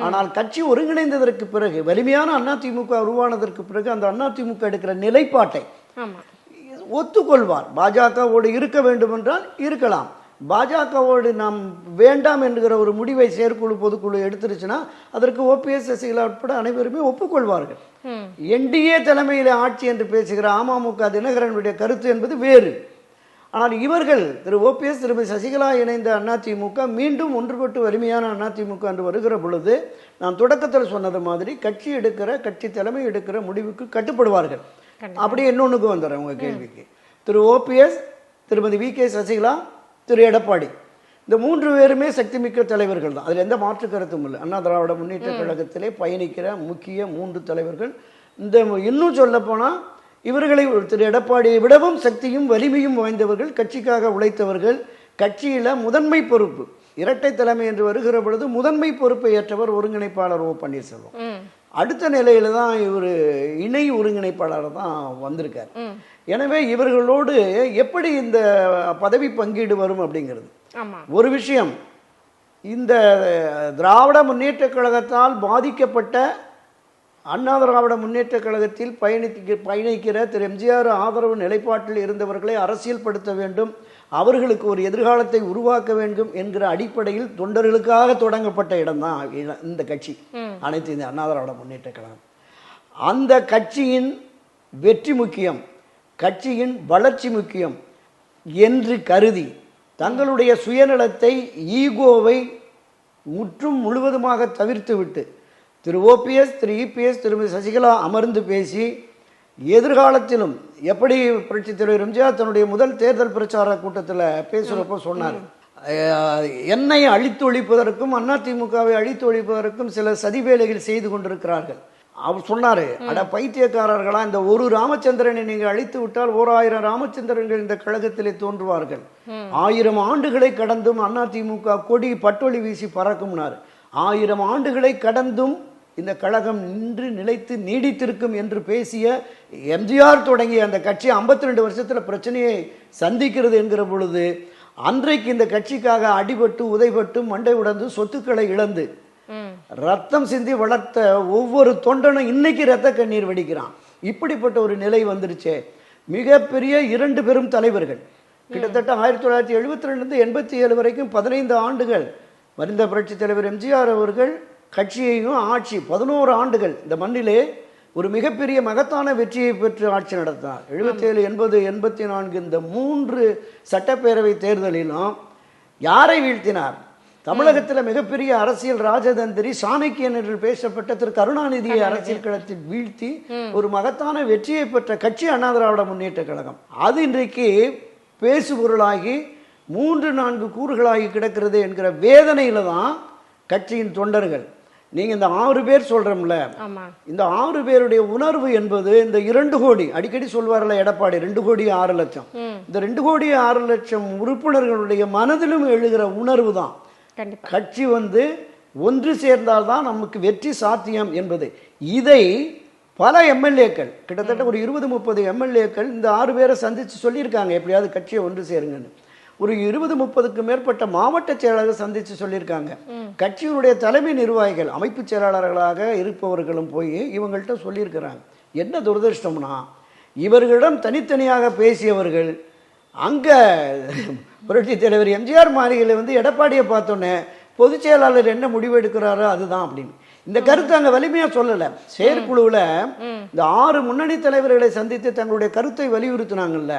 ஆனால் கட்சி ஒருங்கிணைந்ததற்கு பிறகு, வலிமையான அதிமுக உருவானதற்கு பிறகு அந்த அதிமுக எடுக்கிற நிலைப்பாட்டை ஒத்துக்கொள்வார். பாஜகவோடு இருக்க வேண்டும் என்றால் இருக்கலாம், பாஜகவோடு நாம் வேண்டாம் என்கிற ஒரு முடிவை செயற்குழு பொதுக்குழு எடுத்துருச்சுன்னா அதற்கு ஓபிஎஸ், சசிகலா உட்பட அனைவருமே ஒப்புக்கொள்வார்கள். என்டிஏ தலைமையில ஆட்சி என்று பேசுகிற அமமுக தினகரனுடைய கருத்து என்பது வேறு. ஆனால் இவர்கள் திரு ஓபிஎஸ், திருமதி சசிகலா இணைந்த அதிமுக மீண்டும் ஒன்றுபட்டு வலிமையான அதிமுக என்று வருகிற பொழுது நான் தொடக்கத்தில் சொன்னது மாதிரி கட்சி தலைமை எடுக்கிற முடிவுக்கு கட்டுப்படுவார்கள். அப்படி இன்னொன்னுக்கு வந்துடுறேன் உங்க கேள்விக்கு. திரு ஓபிஎஸ், திருமதி வி.கே. சசிகலா, திரு எடப்பாடி, இந்த 3 பேருமே சக்தி மிக்க தலைவர்கள் தான், அதில் எந்த மாற்று கருத்தும் இல்லை. அண்ணா திராவிட முன்னேற்ற கழகத்திலே பயணிக்கிற முக்கிய 3 தலைவர்கள். இந்த இன்னும் சொல்ல போனா இவர்களை திரு எடப்பாடியை விடவும் சக்தியும் வலிமையும் வாய்ந்தவர்கள், கட்சிக்காக உழைத்தவர்கள், கட்சியில முதன்மை பொறுப்பு, இரட்டை தலைமை என்று வருகிற பொழுது முதன்மை பொறுப்பை ஏற்றவர் ஒருங்கிணைப்பாளர் ஓ பன்னீர்செல்வம். அடுத்த நிலையில தான் இவர் இணை ஒருங்கிணைப்பாளர் தான் வந்திருக்கார். எனவே இவர்களோடு எப்படி இந்த பதவி பங்கீடு வரும் அப்படிங்கிறது ஒரு விஷயம். இந்த திராவிட முன்னேற்ற கழகத்தால் பாதிக்கப்பட்ட அண்ணா திராவிட முன்னேற்ற கழகத்தில் பயணிக்கிற திரு எம்ஜிஆர் ஆதரவு நிலைப்பாட்டில் இருந்தவர்களை அரசியல் படுத்த வேண்டும், அவர்களுக்கு ஒரு எதிர்காலத்தை உருவாக்க வேண்டும் என்கிற அடிப்படையில் தொண்டர்களுக்காக தொடங்கப்பட்ட இடம்தான் இந்த கட்சி, அனைத்து இந்திய அண்ணா திராவிட முன்னேற்ற கழகம். அந்த கட்சியின் வெற்றி முக்கியம், கட்சியின் வளர்ச்சி முக்கியம் என்று கருதி தங்களுடைய சுயநலத்தை, ஈகோவை முற்றும் முழுவதுமாக தவிர்த்துவிட்டு திரு ஓபிஎஸ், திரு இபிஎஸ், திருமதி சசிகலா அமர்ந்து பேசி எதிர்காலத்திலும் எப்படி புரட்சித் தலைவர் எம்ஜிஆர் தன்னுடைய முதல் தேர்தல் பிரச்சார கூட்டத்தில் பேசுகிறப்போ சொன்னார், என்னை அழித்து ஒழிப்பதற்கும் அதிமுகவை அழித்து ஒழிப்பதற்கும் சில சதி வேலைகள் செய்து கொண்டிருக்கிறார்கள். அவர் சொன்னாரு, அட பைத்தியக்காரர்களா, இந்த ஒரு ராமச்சந்திரனை நீங்கள் அழித்து விட்டால் 1000 ராமச்சந்திரன்கள் இந்த கழகத்திலே தோன்றுவார்கள். 1000 ஆண்டுகளை கடந்தும் அதிமுக கொடி பட்டொலி வீசி பறக்கும்னாரு. 1000 ஆண்டுகளை கடந்தும் இந்த கழகம் நின்று நிலைத்து நீடித்திருக்கும் என்று பேசிய எம்ஜிஆர் தொடங்கிய அந்த கட்சி 52 வருஷத்தில் பிரச்சனையை சந்திக்கிறது என்கிற பொழுது, அன்றைக்கு இந்த கட்சிக்காக அடிபட்டு உதைபட்டு மண்டை உடைந்து சொத்துக்களை இழந்து ரத்தம் சிந்தி வளர்த்த ஒவ்வொரு தொண்டனும் இன்னைக்கு ரத்த கண்ணீர் வடிக்கிறான். இப்படிப்பட்ட ஒரு நிலை வந்துருச்சே. மிகப்பெரிய 2 பெரும் தலைவர்கள், கிட்டத்தட்ட 1972 87 வரைக்கும் 15 ஆண்டுகள் மறைந்த புரட்சி தலைவர் எம்ஜிஆர் அவர்கள் கட்சியையும் ஆட்சி 11 ஆண்டுகள் இந்த மண்ணிலே ஒரு மிகப்பெரிய மகத்தான வெற்றியை பெற்று ஆட்சி நடத்தினார். 77, 80, 84 இந்த 3 சட்டப்பேரவை தேர்தலிலும் யாரை வீழ்த்தினார்? தமிழகத்தில் மிகப்பெரிய அரசியல் ராஜதந்திரி சாணக்கியன் என்று பேசப்பட்ட திரு கருணாநிதியை அரசியல் களத்தில் வீழ்த்தி ஒரு மகத்தான வெற்றியை பெற்ற கட்சி அண்ணா திராவிட முன்னேற்ற கழகம். அது இன்றைக்கு பேசுபொருளாகி 3-4 கூறுகளாகி கிடக்கிறது என்கிற வேதனையில தான் கட்சியின் தொண்டர்கள். நீங்க இந்த 6 பேர் சொல்றோம்ல, இந்த 6 பேருடைய உணர்வு என்பது இந்த 2 கோடி, அடிக்கடி சொல்வார்ல எடப்பாடி 2 கோடி 6 லட்சம், இந்த 2 கோடி 6 லட்சம் உறுப்பினர்களுடைய மனதிலும் எழுகிற உணர்வு தான். கட்சி ஒன்று சேர்ந்தால்தான் நமக்கு வெற்றி சாத்தியம் என்பது. இதை பல எம்எல்ஏக்கள், கிட்டத்தட்ட ஒரு 20-30 எம்எல்ஏக்கள் இந்த 6 பேரை சந்திச்சு சொல்லியிருக்காங்க, எப்படியாவது கட்சியை ஒன்று சேருங்கன்னு. ஒரு 20-30க்கு மேற்பட்ட மாவட்ட செயலாளர்கள் சந்திச்சு சொல்லியிருக்காங்க. கட்சியினுடைய தலைமை நிர்வாகிகள், அமைப்பு செயலாளர்களாக இருப்பவர்களும் போய் இவங்கள்ட்ட சொல்லியிருக்கிறாங்க. என்ன துரதிருஷ்டம்னா, இவர்களிடம் தனித்தனியாக பேசியவர்கள் அங்க புரட்சி தலைவர் எம்ஜிஆர் மாளிகையில் எடப்பாடியை பார்த்தோன்னே பொதுச் செயலாளர் என்ன முடிவு எடுக்கிறாரோ அதுதான் அப்படின்னு இந்த கருத்தை அங்க வலிமையா சொல்லல. செயற்குழுவில் இந்த 6 முன்னணி தலைவர்களை சந்தித்து தங்களுடைய கருத்தை வலியுறுத்தினாங்கல்ல,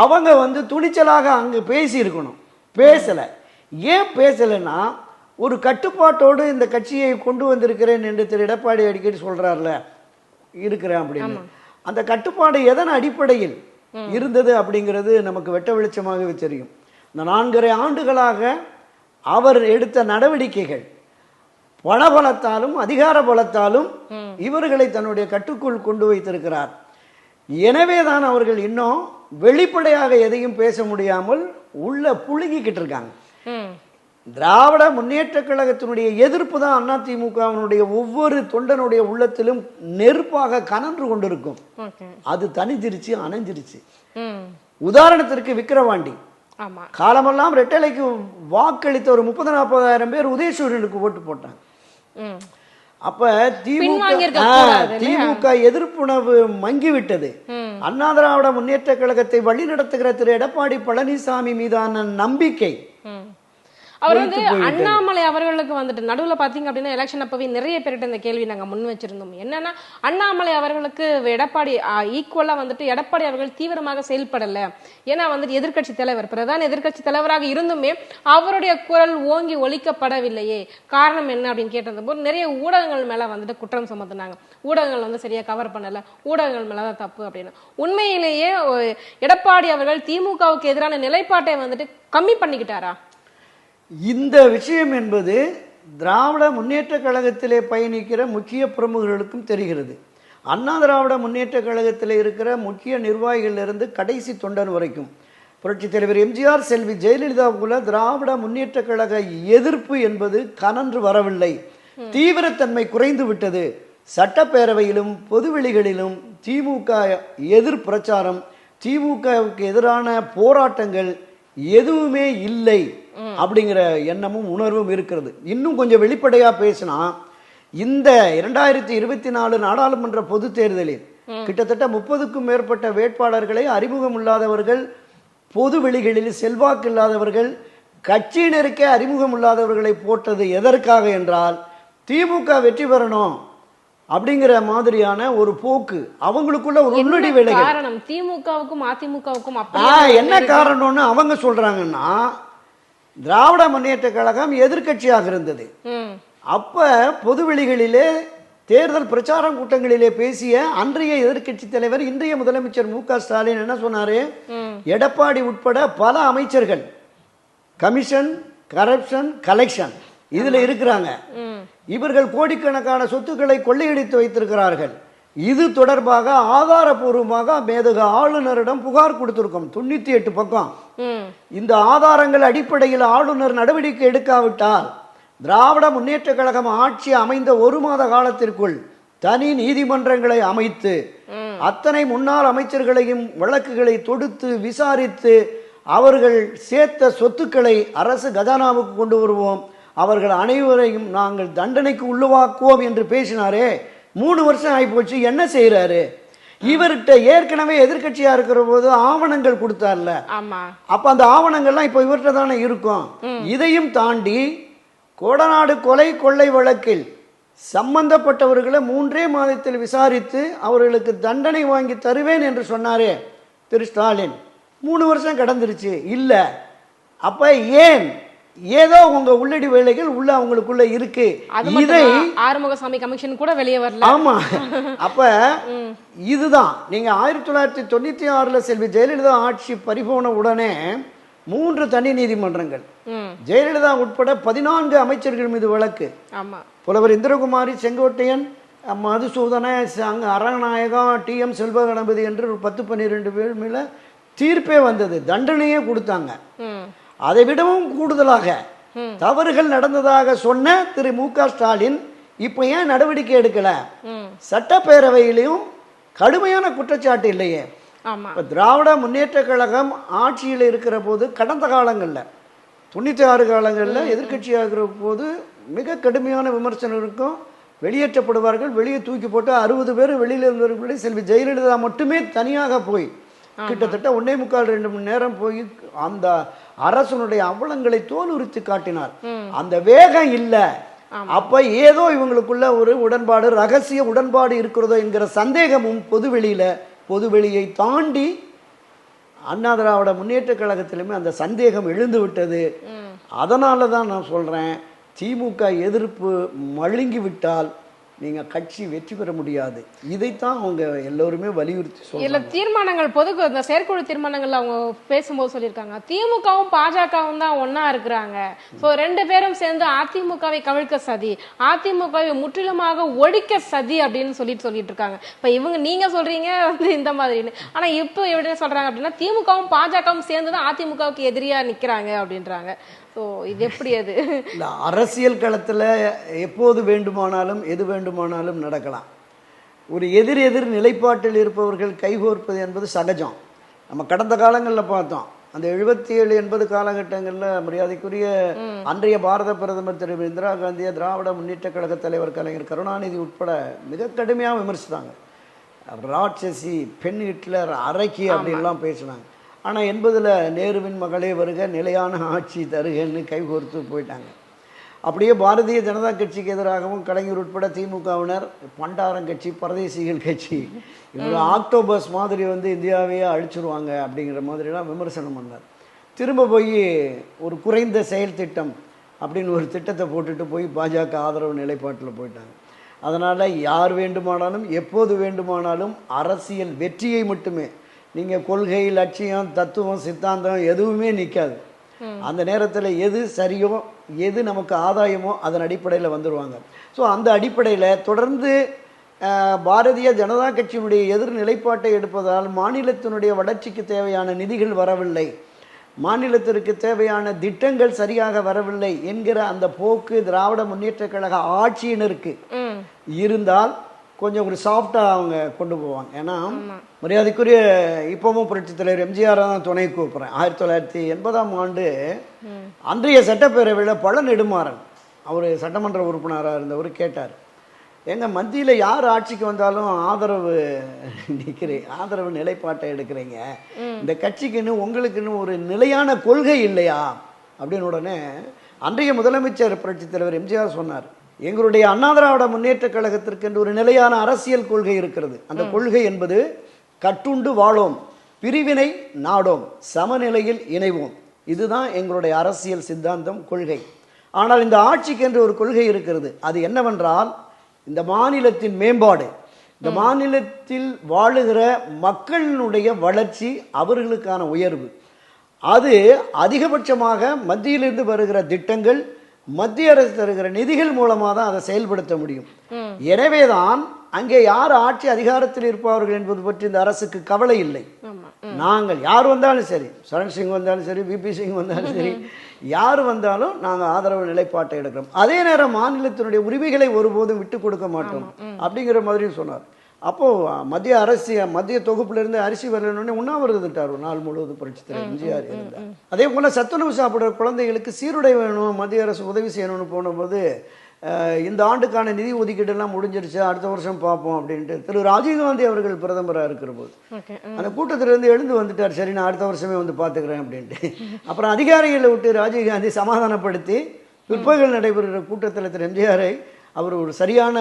அவங்க துணிச்சலாக அங்க பேசி இருக்கணும். பேசல. ஏன் பேசலைன்னா, ஒரு கட்டுப்பாட்டோடு இந்த கட்சியை கொண்டு வந்திருக்கிறேன் என்று திரு எடப்பாடி அடிக்கடி சொல்றாருல, இருக்கிறேன் அப்படின்னு. அந்த கட்டுப்பாடு எதன் அடிப்படையில் இருந்தது அப்படிங்கிறது நமக்கு வெட்ட வெளிச்சமாகவே தெரியும். இந்த 4.5 ஆண்டுகளாக அவர் எடுத்த நடவடிக்கைகள் பணபலத்தாலும் அதிகார பலத்தாலும் இவர்களை தன்னுடைய கட்டுக்குள் கொண்டு வைத்திருக்கிறார். எனவேதான் அவர்கள் இன்னும் வெளிப்படையாக எதையும் பேச முடியாமல் உள்ள புழுங்கிக்கிட்டு இருக்காங்க. திராவிட முன்னேற்ற கழகத்தினுடைய எதிர்ப்பு தான் அதிமுகவினுடைய ஒவ்வொரு தொண்டனுடைய உள்ளத்திலும் நெருப்பாக கனன்று கொண்டிருக்கும். அது தனிஞ்சிருச்சு, அணைஞ்சிருச்சு. உதாரணத்திற்கு விக்கிரவாண்டி, காலமெல்லாம் ரெட்டலைக்கு வாக்களித்த ஒரு 30-40 பேர் உதயசூரியனுக்கு ஓட்டு போட்டாங்க. அப்ப திமுக எதிர்ப்புணர்வு மங்கிவிட்டது. அண்ணா திராவிட முன்னேற்ற கழகத்தை வழி நடத்துகிற திரு எடப்பாடி பழனிசாமி மீதான நம்பிக்கை, அவர் அண்ணாமலை அவர்களுக்கு நடுவுல பாத்தீங்க அப்படின்னா எலெக்ஷன் அப்பவே நிறைய பேர்கிட்ட இந்த கேள்வி நாங்க முன் வச்சிருந்தோம். என்னன்னா, அண்ணாமலை அவர்களுக்கு எடப்பாடி ஈக்குவலா எடப்பாடி அவர்கள் தீவிரமாக செயல்படல. ஏன்னா எதிர்கட்சி தலைவர், பிரதான எதிர்கட்சி தலைவராக இருந்துமே அவருடைய குரல் ஓங்கி ஒலிக்கப்படவில்லையே, காரணம் என்ன அப்படின்னு கேட்டது போது நிறைய ஊடகங்கள் மேல குற்றம் சுமத்தினாங்க. ஊடகங்கள் சரியா கவர் பண்ணல, ஊடகங்கள் மேலதான் தப்பு அப்படின்னு. உண்மையிலேயே எடப்பாடி அவர்கள் திமுகவுக்கு எதிரான நிலைப்பாட்டை கம்மி பண்ணிக்கிட்டாரா? இந்த விஷயம் என்பது திராவிட முன்னேற்ற கழகத்திலே பயணிக்கிற முக்கிய பிரமுகர்களுக்கும் தெரிகிறது. அண்ணா திராவிட முன்னேற்ற கழகத்தில் இருக்கிற முக்கிய நிர்வாகிகளிலிருந்து கடைசி தொண்டன் வரைக்கும் புரட்சி தலைவர் எம்ஜிஆர், செல்வி ஜெயலலிதா போல திராவிட முன்னேற்ற கழக எதிர்ப்பு என்பது கனன்று வரவில்லை. தீவிரத்தன்மை குறைந்து விட்டது. சட்டப்பேரவையிலும் பொதுவெளிகளிலும் திமுக எதிர் பிரச்சாரம், திமுகவுக்கு எதிரான போராட்டங்கள் எதுவுமே இல்லை அப்படிங்கிற எண்ணமும் உணர்வும் இருக்கிறது. இன்னும் கொஞ்சம் வெளிப்படையா பேசினா, இந்த 2024 நாடாளுமன்ற பொது தேர்தலில் கிட்டத்தட்ட 30க்கும் மேற்பட்ட வேட்பாளர்களை அறிமுகம் இல்லாதவர்கள் பொது வெளிகளில் செல்வாக்கு இல்லாதவர்கள், கட்சியினருக்கே அறிமுகம் இல்லாதவர்களை போட்டது எதற்காக என்றால் திமுக வெற்றி பெறணும் அப்படிங்கிற மாதிரியான ஒரு போக்கு, அவங்களுக்குள்ள ஒரு உள்ளடி வேலைகள். காரணம் திமுகவுக்கும் அதிமுகவுக்கும் என்ன காரணம்னு அவங்க சொல்றாங்கன்னா, திராவிட முன்னேற்ற கழகம் எதிர்க்கட்சியாக இருந்தது. அப்ப பொதுவெளிகளிலே தேர்தல் பிரச்சாரம் கூட்டங்களிலே பேசிய அன்றைய எதிர்க்கட்சி தலைவர் இன்றைய முதலமைச்சர் மு.க. ஸ்டாலின் என்ன சொன்னாரு, எடப்பாடி உட்பட பல அமைச்சர்கள் கமிஷன், கரப்ஷன், கலெக்ஷன் இதுல இருக்கிறாங்க, இவர்கள் கோடிக்கணக்கான சொத்துக்களை கொள்ளையடித்து வைத்திருக்கிறார்கள், இது தொடர்பாக ஆதாரபூர்வமாக மேதகு ஆளுநரிடம் புகார் கொடுத்திருக்கோம், 98 பக்கம். இந்த ஆதாரங்கள் அடிப்படையில் ஆளுநர் நடவடிக்கை எடுக்காவிட்டால் திராவிட முன்னேற்ற கழகம் ஆட்சி அமைந்த 1 மாத காலத்திற்குள் தனி நீதிமன்றங்களை அமைத்து அத்தனை முன்னாள் அமைச்சர்களையும் வழக்குகளை தொடுத்து விசாரித்து அவர்கள் சேர்த்த சொத்துக்களை அரசு கஜானாவுக்கு கொண்டு வருவோம், அவர்கள் அனைவரையும் நாங்கள் தண்டனைக்கு உள்ளுவாக்குவோம் என்று பேசினாரே. 3 வருஷம் ஆகிப்போச்சு, என்ன செய்யறாரு? இவர்கிட்ட ஏற்கனவே எதிர்கட்சியா இருக்கிற போது ஆவணங்கள் கொடுத்தார்ல, அப்ப அந்த ஆவணங்கள்லாம் இப்ப இவர்கிட்ட தானே இருக்கும். இதையும் தாண்டி கோடநாடு கொலை கொள்ளை வழக்கில் சம்பந்தப்பட்டவர்களை 3 மாதத்தில் விசாரித்து அவர்களுக்கு தண்டனை வாங்கி தருவேன் என்று சொன்னாரே திரு ஸ்டாலின். 3 வருஷம் கடந்துருச்சு இல்ல. அப்ப ஏன் ஏதோ உங்க உள்ளடி வேலைகள் உள்ள அவங்களுக்குள்ள இருக்கு. இதை ஆறுமுகசாமி கமிஷன் கூட வெளியே வரல. ஆமா. அப்ப இதுதான் நீங்க 1996 செல்வி ஜெயலலிதா ஆட்சி பறிபோன உடனே 3 தனி நீதிமன்றங்கள், ஜெயலலிதா உட்பட 14 அமைச்சர்கள் மீது வழக்கு, புலவர் இந்திரகுமாரி, செங்கோட்டையன், மதுசூதன, அரநாயகா, டி.எம். செல்வ கணபதி என்று 10-12 பேர் மேல தீர்ப்பே வந்தது, தண்டனையே கொடுத்தாங்க. அதை விடவும் கூடுதலாக தவறுகள் நடந்ததாக சொன்ன திரு மு.க. ஸ்டாலின் இப்ப ஏன் நடவடிக்கை எடுக்கல? சட்டப்பேரவையிலும் கடுமையான குற்றச்சாட்டு இல்லையே. திராவிட முன்னேற்ற கழகம் ஆட்சியில் இருக்கிற போது கடந்த காலங்கள்ல 96 காலங்களில் எதிர்கட்சியாகிற போது மிக கடுமையான விமர்சனம் இருக்கும், வெளியேற்றப்படுவார்கள், வெளியே தூக்கி போட்டு 60 பேர் வெளியில் இருந்தவர்களே செல்வி ஜெயலலிதா மட்டுமே தனியாக போய் கிட்டத்தட்ட 1.25-2 மணி நேரம் போய் அந்த அரசனுடைய அவலங்களை தோல் உரித்து காட்டினார். அந்த வேகம் இல்ல. அப்ப ஏதோ இவங்களுக்குள்ள ஒரு உடன்பாடு, ரகசிய உடன்பாடு இருக்கிறதோ என்கிற சந்தேகமும் பொதுவெளியை தாண்டி அண்ணா திராவிட முன்னேற்ற கழகத்திலுமே அந்த சந்தேகம் எழுந்து விட்டது. அதனால தான் நான் சொல்றேன், திமுக எதிர்ப்பு மழுங்கி விட்டால் நீங்க கட்சி வெற்றி பெற முடியாது. இதைத்தான் அவங்க எல்லோருமே வலியுறுத்தி சொல்றாங்க. தீர்மானங்கள் இந்த செயற்குழு தீர்மானங்கள்ல அவங்க பேசும்போது சொல்லியிருக்காங்க, திமுகவும் பாஜகவும் தான் ஒன்னா இருக்கிறாங்க, சோ 2 பேரும் சேர்ந்து அதிமுகவை கவிழ்க்க சதி, அதிமுகவை முற்றிலுமாக ஒழிக்க சதி அப்படின்னு சொல்லிட்டு இருக்காங்க. இப்ப இவங்க நீங்க சொல்றீங்க இந்த மாதிரி, ஆனா இப்ப எப்படி சொல்றாங்க அப்படின்னா திமுகவும் பாஜகவும் சேர்ந்துதான் அதிமுகவுக்கு எதிரியா நிக்கிறாங்க அப்படின்றாங்க. இது எப்படி? அது அரசியல் களத்துல எப்போது வேண்டுமானாலும் எது வேண்டுமானாலும் நடக்கலாம். ஒரு எதிர் நிலைப்பாட்டில் இருப்பவர்கள் கைகோர்ப்பது என்பது சகஜம். நம்ம கடந்த காலங்களில் பார்த்தோம், அந்த 77-80 காலகட்டங்களில் மரியாதைக்குரிய அன்றைய பாரத பிரதமர் திரு இந்திரா காந்தியை திராவிட முன்னேற்ற கழக தலைவர் கலைஞர் கருணாநிதி உட்பட மிக கடுமையாக விமர்சித்தாங்க. ராட்சசி, பெண் ஹிட்லர், அரக்கி அப்படின்லாம் பேசினாங்க. ஆனால் 80ல் நேருவின் மகளே வருக, நிலையான ஆட்சி தருகன்னு கைகோர்த்து போயிட்டாங்க. அப்படியே பாரதிய ஜனதா கட்சிக்கு எதிராகவும் கலைஞர் உட்பட திமுகவினர் பண்டாரம் கட்சி, பரதேசிகள் கட்சி, இவர் ஆக்டோபஸ் மாதிரி இந்தியாவையே அழிச்சிருவாங்க அப்படிங்கிற மாதிரிலாம் விமர்சனம் பண்ணார். திரும்ப போய் ஒரு குறைந்த செயல் திட்டம் அப்படின்னு ஒரு திட்டத்தை போட்டுட்டு போய் பாஜக ஆதரவு நிலைப்பாட்டில் போயிட்டாங்க. அதனால் யார் வேண்டுமானாலும் எப்போது வேண்டுமானாலும் அரசியல் வெற்றியை மட்டுமே, நீங்கள் கொள்கை, லட்சியம், தத்துவம், சித்தாந்தம் எதுவுமே நிற்காது. அந்த நேரத்தில் எது சரியோ எது நமக்கு ஆதாயமோ அதன் அடிப்படையில் வந்துடுவாங்க. ஸோ அந்த அடிப்படையில் தொடர்ந்து பாரதிய ஜனதா கட்சியினுடைய எதிர் நிலைப்பாட்டை எடுப்பதால் மாநிலத்தினுடைய வளர்ச்சிக்கு தேவையான நிதிகள் வரவில்லை, மாநிலத்திற்கு தேவையான திட்டங்கள் சரியாக வரவில்லை என்கிற அந்த போக்கு திராவிட முன்னேற்ற கழக ஆட்சியினருக்கு இருந்தால் கொஞ்சம் ஒரு சாஃப்டாக அவங்க கொண்டு போவாங்க. ஏன்னா மரியாதைக்குரிய இப்பவும் புரட்சித் தலைவர் எம்ஜிஆர் தான் துணை கூப்பிட்றேன். 1980ஆம் ஆண்டு அன்றைய சட்டப்பேரவையில் பழ நெடுமாறன், அவர் சட்டமன்ற உறுப்பினராக இருந்தவர், கேட்டார், எங்கள் மத்தியில் யார் ஆட்சிக்கு வந்தாலும் ஆதரவு நிலைப்பாட்டை எடுக்கிறீங்க, இந்த கட்சிக்குன்னு உங்களுக்குன்னு ஒரு நிலையான கொள்கை இல்லையா அப்படின்னு உடனே அன்றைய முதலமைச்சர் புரட்சித் தலைவர் எம்ஜிஆர் சொன்னார், எங்களுடைய அண்ணா திராவிட முன்னேற்ற கழகத்திற்கு என்று ஒரு நிலையான அரசியல் கொள்கை இருக்கிறது. அந்த கொள்கை என்பது கட்டுண்டு வாழோம், பிரிவினை நாடோம், சமநிலையில் இணைவோம். இதுதான் எங்களுடைய அரசியல் சித்தாந்தம், கொள்கை. ஆனால் இந்த ஆட்சிக்கு என்று ஒரு கொள்கை இருக்கிறது. அது என்னவென்றால் இந்த மாநிலத்தின் மேம்பாடு, இந்த மாநிலத்தில் வாழுகிற மக்களினுடைய வளர்ச்சி, அவர்களுக்கான உயர்வு. அது அதிகபட்சமாக மத்தியிலிருந்து வருகிற திட்டங்கள், மத்திய அரசு தருகிற நிதிகள் மூலமாக தான் அதை செயல்படுத்த முடியும். எனவேதான் அங்கே யார் ஆட்சி அதிகாரத்தில் இருப்பவர்கள் என்பது பற்றி இந்த அரசுக்கு கவலை இல்லை. நாங்கள் யார் வந்தாலும் சரி, சரண் சிங் வந்தாலும் சரி, விபி சிங் வந்தாலும் சரி, யார் வந்தாலும் நாங்கள் ஆதரவு நிலைப்பாட்டை எடுக்கிறோம். அதே நேரம் மாநிலத்தினுடைய உரிமைகளை ஒருபோதும் விட்டு கொடுக்க மாட்டோம் அப்படிங்கிற மாதிரி சொன்னார். அப்போ மத்திய தொகுப்பிலிருந்து அரிசி வரலன்னு உண்ணாவிரதம் திட்டார் ஒரு நாள் முழுவதும் புரட்சித் தலைவர் எம்ஜிஆர் இருந்தார். அதே போல சத்துணவு சாப்பிடுற குழந்தைகளுக்கு சீருடை வேணும், மத்திய அரசு உதவி செய்யணும்னு போனபோது இந்த ஆண்டுக்கான நிதி ஒதுக்கீடெல்லாம் முடிஞ்சிருச்சு, அடுத்த வருஷம் பார்ப்போம் அப்படின்ட்டு திரு ராஜீவ்காந்தி அவர்கள் பிரதமராக இருக்கிற போது அந்த கூட்டத்திலிருந்து எழுந்து வந்துட்டார். சரி, நான் அடுத்த வருஷமே வந்து பார்த்துக்கிறேன் அப்படின்ட்டு. அப்புறம் அதிகாரிகளை விட்டு ராஜீவ்காந்தி சமாதானப்படுத்தி பிற்பகல் நடைபெறுகிற கூட்டத்தில் திரு எம்ஜிஆரை அவர் ஒரு சரியான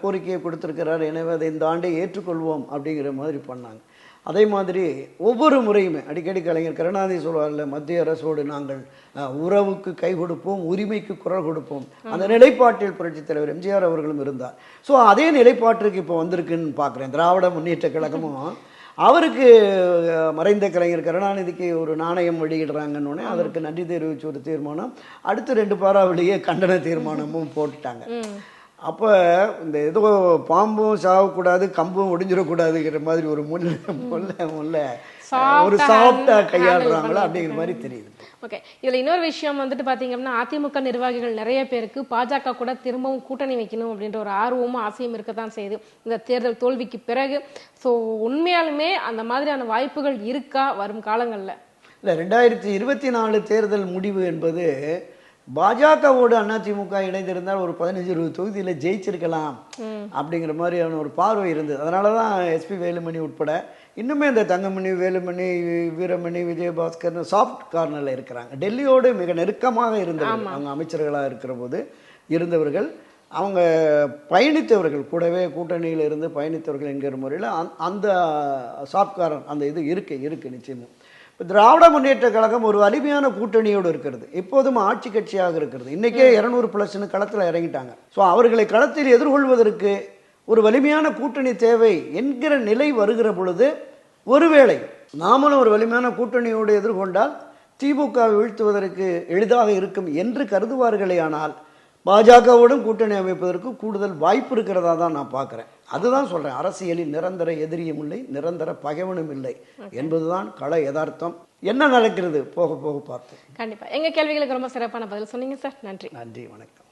கோரிக்கையை கொடுத்துருக்கிறார், எனவே அதை இந்த ஆண்டை ஏற்றுக்கொள்வோம் அப்படிங்கிற மாதிரி பண்ணாங்க. அதே மாதிரி ஒவ்வொரு முறையுமே அடிக்கடி கலைஞர் கருணாநிதி சொல்வார்ல, மத்திய அரசோடு நாங்கள் உறவுக்கு கை கொடுப்போம், உரிமைக்கு குரல் கொடுப்போம். அந்த நிலைப்பாட்டில் புரட்சித் தலைவர் எம்ஜிஆர் அவர்களும் இருந்தார். ஸோ அதே நிலைப்பாட்டிற்கு இப்போ வந்திருக்குன்னு பார்க்குறேன். திராவிட முன்னேற்ற கழகமும் அவருக்கு மறைந்த கலைஞர் கருணாநிதிக்கு ஒரு நாணயம் வெளியிடுறாங்கன்னு அதற்கு நன்றி தெரிவித்து ஒரு தீர்மானம், அடுத்து 2 பாராவிலேயே கண்டன தீர்மானமும் போட்டுட்டாங்க. அப்போ இந்த ஏதோ பாம்பும் சாகக்கூடாது, கம்பும் ஒடிஞ்சிடக்கூடாதுங்கிற மாதிரி ஒரு ஒரு சாஃப்டா கையாளுறாங்களா அப்படிங்கிற மாதிரி தெரியுது. ஓகே, இதுல இன்னொரு விஷயம் வந்துட்டு பாத்தீங்கன்னா, அதிமுக நிர்வாகிகள் நிறைய பேருக்கு பாஜக கூட திரும்பவும் கூட்டணி வைக்கணும் அப்படின்ற ஒரு ஆர்வமும் ஆசையும் இருக்கத்தான் செய்யுது இந்த தேர்தல் தோல்விக்கு பிறகு. ஸோ உண்மையாலுமே அந்த மாதிரியான வாய்ப்புகள் இருக்கா வரும் காலங்கள்ல? இல்லை, 2024 தேர்தல் முடிவு என்பது பாஜகவோடு அதிமுக இணைந்திருந்தால் ஒரு 15-20 தொகுதியில் ஜெயிச்சிருக்கலாம் அப்படிங்கிற மாதிரியான ஒரு பார்வை இருந்தது. அதனால தான் எஸ்பி வேலுமணி உட்பட இன்னுமே இந்த தங்கமணி, வேலுமணி, வீரமணி, விஜயபாஸ்கர் சாஃப்ட் கார்னரில் இருக்கிறாங்க. டெல்லியோடு மிக நெருக்கமாக இருந்தவர்கள், அவங்க அமைச்சர்களாக இருக்கிற போது இருந்தவர்கள், அவங்க பயணித்தவர்கள், கூடவே கூட்டணியில் இருந்து பயணித்தவர்கள் என்கிற முறையில் அந்த சாஃப்ட் கார்னர் அந்த இது இருக்கு நிச்சயமும். திராவிட முன்னேற்ற கழகம் ஒரு வலிமையான கூட்டணியோடு இருக்கிறது, எப்போதும் ஆட்சி கட்சியாக இருக்கிறது. இன்றைக்கே 200+ களத்தில் இறங்கிட்டாங்க. ஸோ அவர்களை களத்தில் எதிர்கொள்வதற்கு ஒரு வலிமையான கூட்டணி தேவை என்கிற நிலை வருகிற பொழுது, ஒருவேளை நாமளும் ஒரு வலிமையான கூட்டணியோடு எதிர்கொண்டால் திமுக வீழ்த்துவதற்கு எளிதாக இருக்கும் என்று கருதுவார்களே. ஆனால் பாஜகவோடும் கூட்டணி அமைப்பதற்கு கூடுதல் வாய்ப்பு இருக்கிறதா தான் நான் பார்க்குறேன். அதுதான் சொல்கிறேன், அரசியலில் நிரந்தர எதிரியும் இல்லை, நிரந்தர பகைவனும் இல்லை என்பதுதான் கள யதார்த்தம். என்ன நடக்கிறது போக போக பார்த்து. கண்டிப்பாக எங்கள் கேள்விகளுக்கு ரொம்ப சிறப்பான பதில் சொன்னீங்க சார். நன்றி. நன்றி, வணக்கம்.